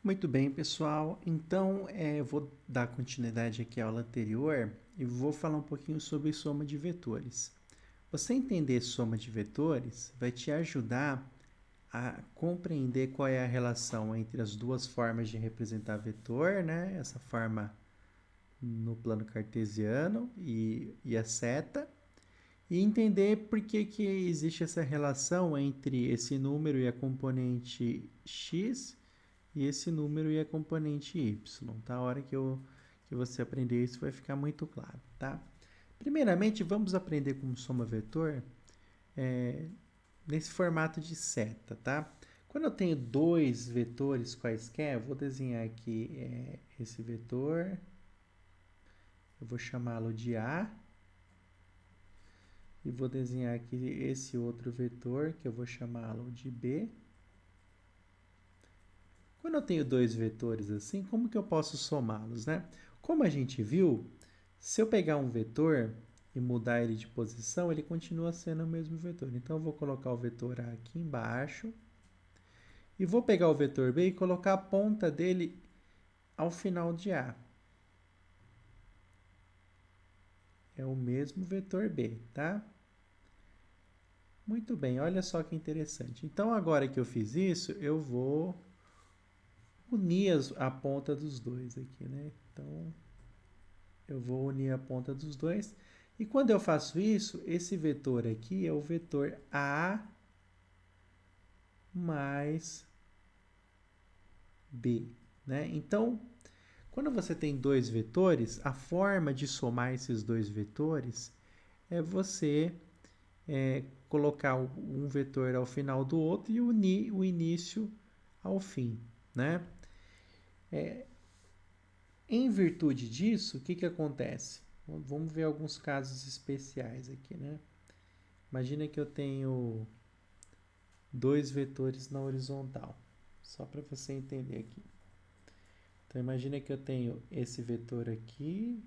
Muito bem, pessoal. Então, eu vou dar continuidade aqui à aula anterior e vou falar um pouquinho sobre soma de vetores. Você entender soma de vetores vai te ajudar a compreender qual é a relação entre as duas formas de representar vetor, né? Essa forma no plano cartesiano e a seta, e entender por que existe essa relação entre esse número e a componente x e esse número e a componente y, tá? A hora que você aprender isso vai ficar muito claro, tá? Primeiramente, vamos aprender como soma vetor nesse formato de seta, tá? Quando eu tenho dois vetores quaisquer, eu vou desenhar aqui esse vetor, eu vou chamá-lo de A, e vou desenhar aqui esse outro vetor, que eu vou chamá-lo de B. Quando eu tenho dois vetores assim, como que eu posso somá-los, né? Como a gente viu, se eu pegar um vetor e mudar ele de posição, ele continua sendo o mesmo vetor. Então, eu vou colocar o vetor A aqui embaixo e vou pegar o vetor B e colocar a ponta dele ao final de A. É o mesmo vetor B, tá? Muito bem, olha só que interessante. Então, agora que eu fiz isso, eu vou unir a ponta dos dois aqui, né? Então, eu vou unir a ponta dos dois. E quando eu faço isso, esse vetor aqui é o vetor A mais B, né? Então, quando você tem dois vetores, a forma de somar esses dois vetores é você colocar um vetor ao final do outro e unir o início ao fim, né? Em virtude disso, o que acontece? Vamos ver alguns casos especiais aqui, né? Imagina que eu tenho dois vetores na horizontal, só para você entender aqui. Então, imagina que eu tenho esse vetor aqui,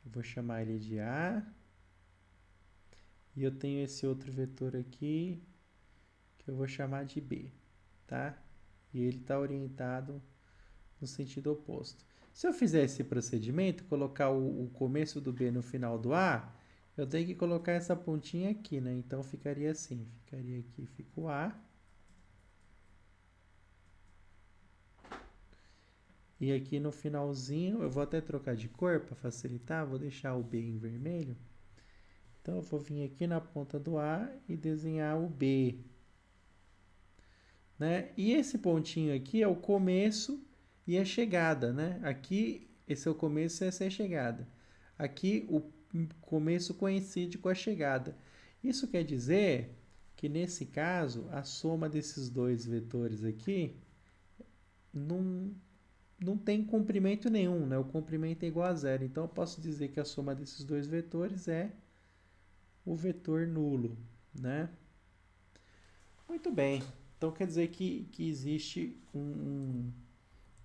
eu vou chamar ele de A, e eu tenho esse outro vetor aqui, que eu vou chamar de B, tá? E ele está orientado no sentido oposto. Se eu fizer esse procedimento, colocar o começo do B no final do A, eu tenho que colocar essa pontinha aqui, né? Então, ficaria assim, ficaria aqui, fica o A. E aqui no finalzinho, eu vou até trocar de cor para facilitar, vou deixar o B em vermelho. Então, eu vou vir aqui na ponta do A e desenhar o B, né? E esse pontinho aqui é o começo e a chegada, né? Aqui, esse é o começo e essa é a chegada. Aqui, o começo coincide com a chegada. Isso quer dizer que, nesse caso, a soma desses dois vetores aqui não tem comprimento nenhum, né? O comprimento é igual a zero. Então, eu posso dizer que a soma desses dois vetores é o vetor nulo, né? Muito bem. Então, quer dizer que existe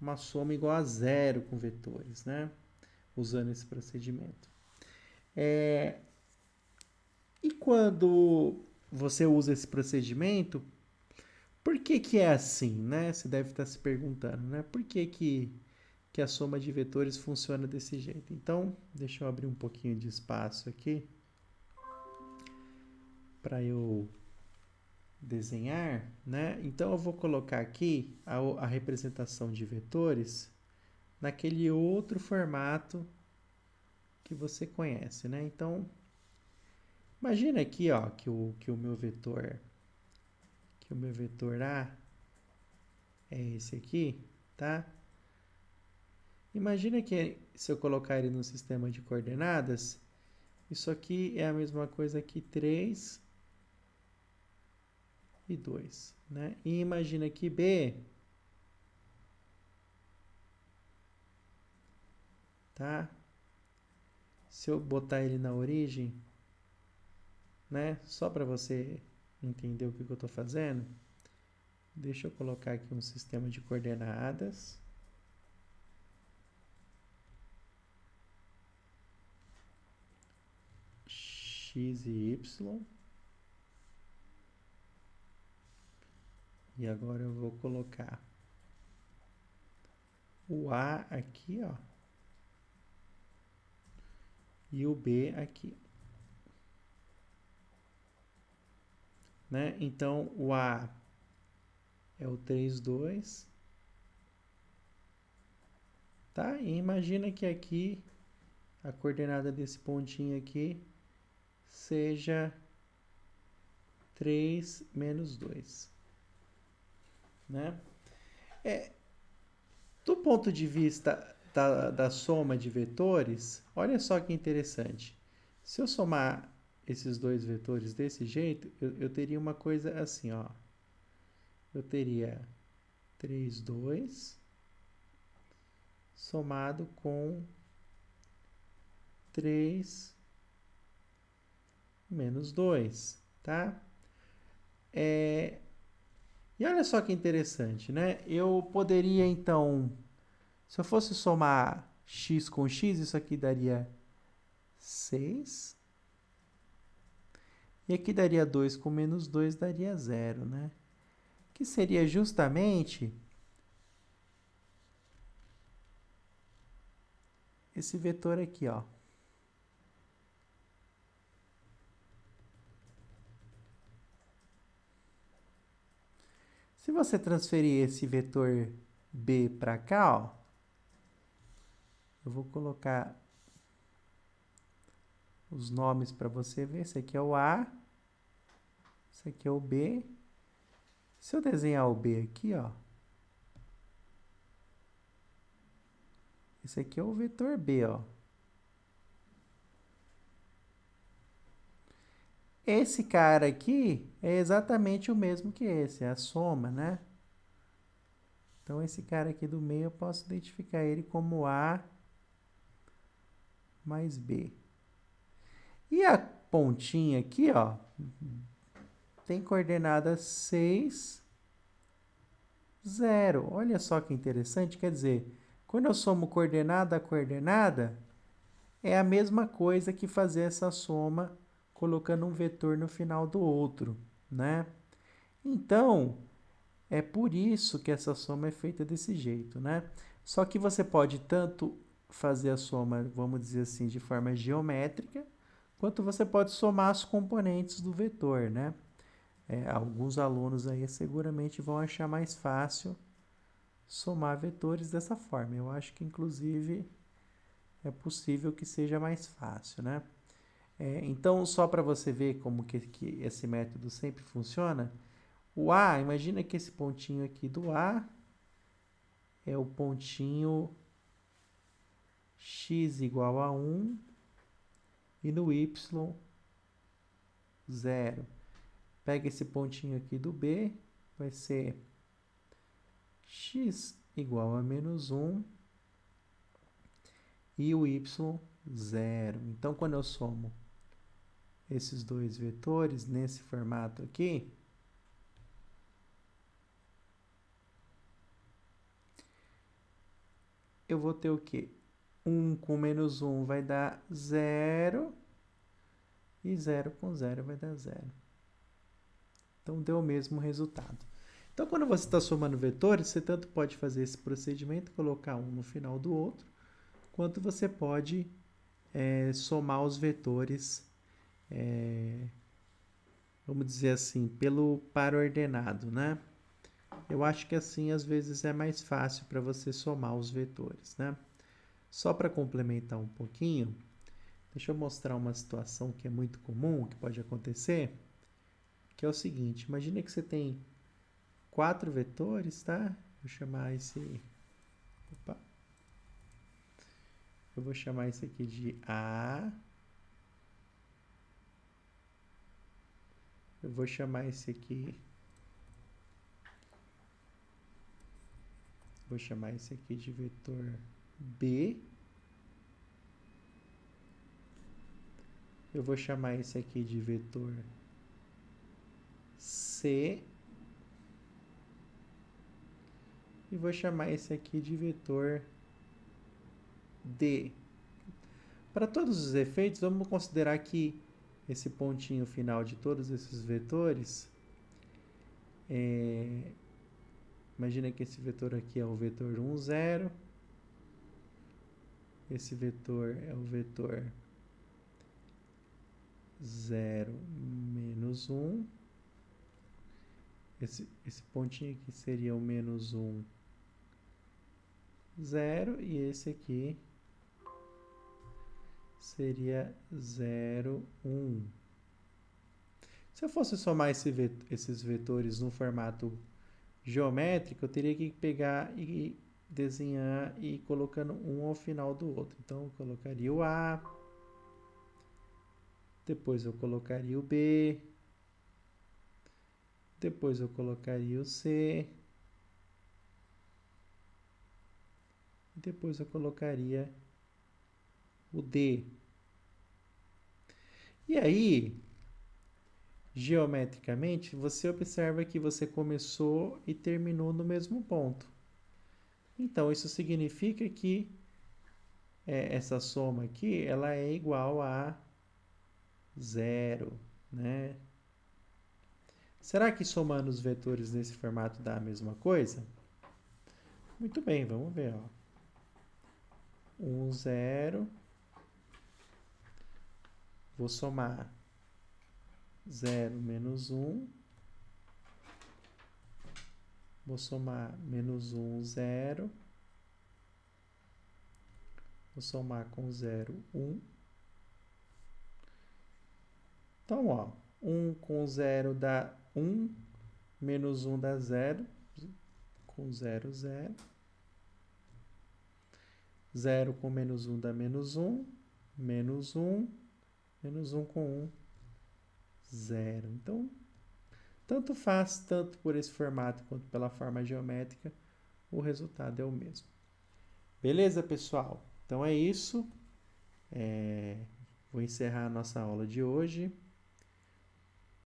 uma soma igual a zero com vetores, né? Usando esse procedimento. E quando você usa esse procedimento, por que é assim, né? Você deve estar se perguntando, né? Por que a soma de vetores funciona desse jeito? Então, deixa eu abrir um pouquinho de espaço aqui para eu desenhar, né? Então, eu vou colocar aqui a representação de vetores naquele outro formato que você conhece, né? Então, imagina aqui, ó, que o meu vetor A é esse aqui, tá? Imagina que se eu colocar ele no sistema de coordenadas, isso aqui é a mesma coisa que 3 e 2, né? E imagina que B, tá? Se eu botar ele na origem, né? Só para você entender o que eu estou fazendo, deixa eu colocar aqui um sistema de coordenadas. X e Y. E agora eu vou colocar o A aqui, ó, e o B aqui, né? Então, o A é o 3, 2, tá? E imagina que aqui, a coordenada desse pontinho aqui seja 3 menos 2, né? Do ponto de vista da soma de vetores, olha só que interessante. Se eu somar esses dois vetores desse jeito, eu teria uma coisa assim, ó. Eu teria 3, 2 somado com 3 menos 2, tá? E olha só que interessante, né? Eu poderia, então, se eu fosse somar x com x, isso aqui daria 6. E aqui daria 2 com menos 2, daria 0, né? Que seria justamente esse vetor aqui, ó. Se você transferir esse vetor b para cá, ó, eu vou colocar os nomes para você ver. Esse aqui é o A, esse aqui é o B. Se eu desenhar o B aqui, ó, esse aqui é o vetor B, ó. Esse cara aqui é exatamente o mesmo que esse, é a soma, né? Então, esse cara aqui do meio, eu posso identificar ele como A mais B. E a pontinha aqui, ó, tem coordenada 6, 0. Olha só que interessante, quer dizer, quando eu somo coordenada a coordenada, é a mesma coisa que fazer essa soma colocando um vetor no final do outro, né? Então, é por isso que essa soma é feita desse jeito, né? Só que você pode tanto fazer a soma, vamos dizer assim, de forma geométrica, quanto você pode somar as componentes do vetor, né? Alguns alunos aí seguramente vão achar mais fácil somar vetores dessa forma. Eu acho que, inclusive, é possível que seja mais fácil, né? Então, só para você ver como que esse método sempre funciona, o A, imagina que esse pontinho aqui do A é o pontinho x igual a 1 e no y 0. Pega esse pontinho aqui do B, vai ser x igual a menos 1 e o y 0. Então, quando eu somo esses dois vetores nesse formato aqui, eu vou ter o quê? 1 com menos 1 vai dar 0 e 0 com 0 vai dar 0. Então, deu o mesmo resultado. Então, quando você está somando vetores, você tanto pode fazer esse procedimento, colocar um no final do outro, quanto você pode somar os vetores, vamos dizer assim, pelo par ordenado, né? Eu acho que assim, às vezes, é mais fácil para você somar os vetores, né? Só para complementar um pouquinho, deixa eu mostrar uma situação que é muito comum, que pode acontecer, que é o seguinte, imagina que você tem 4 vetores, tá? Vou chamar esse... Opa! Eu vou chamar esse aqui de A. Eu vou chamar esse aqui... Vou chamar esse aqui de vetor B. Eu vou chamar esse aqui de vetor C. E vou chamar esse aqui de vetor D. Para todos os efeitos, vamos considerar que esse pontinho final de todos esses vetores, imagina que esse vetor aqui é o vetor 1, 0, esse vetor é o vetor 0, menos 1. Esse pontinho aqui seria o menos 1, 0. E esse aqui seria 0, 1. Se eu fosse somar esses vetores no formato geométrico, eu teria que pegar e desenhar e ir colocando um ao final do outro. Então, eu colocaria o A, depois eu colocaria o B, depois eu colocaria o C, e depois eu colocaria o D. E aí, geometricamente, você observa que você começou e terminou no mesmo ponto. Então, isso significa que essa soma aqui, ela é igual a 0, né? Será que somando os vetores nesse formato dá a mesma coisa? Muito bem, vamos ver. 1, 0. Vou somar 0 menos 1. Vou somar menos 1, 0. Vou somar com 0, 1. Então, 1 com 0 dá 1, menos 1 dá 0, com 0, 0. 0 com menos 1 dá menos 1, menos 1, menos 1 com 1, 0. Então, tanto faz, tanto por esse formato quanto pela forma geométrica, o resultado é o mesmo. Beleza, pessoal? Então é isso. Vou encerrar a nossa aula de hoje.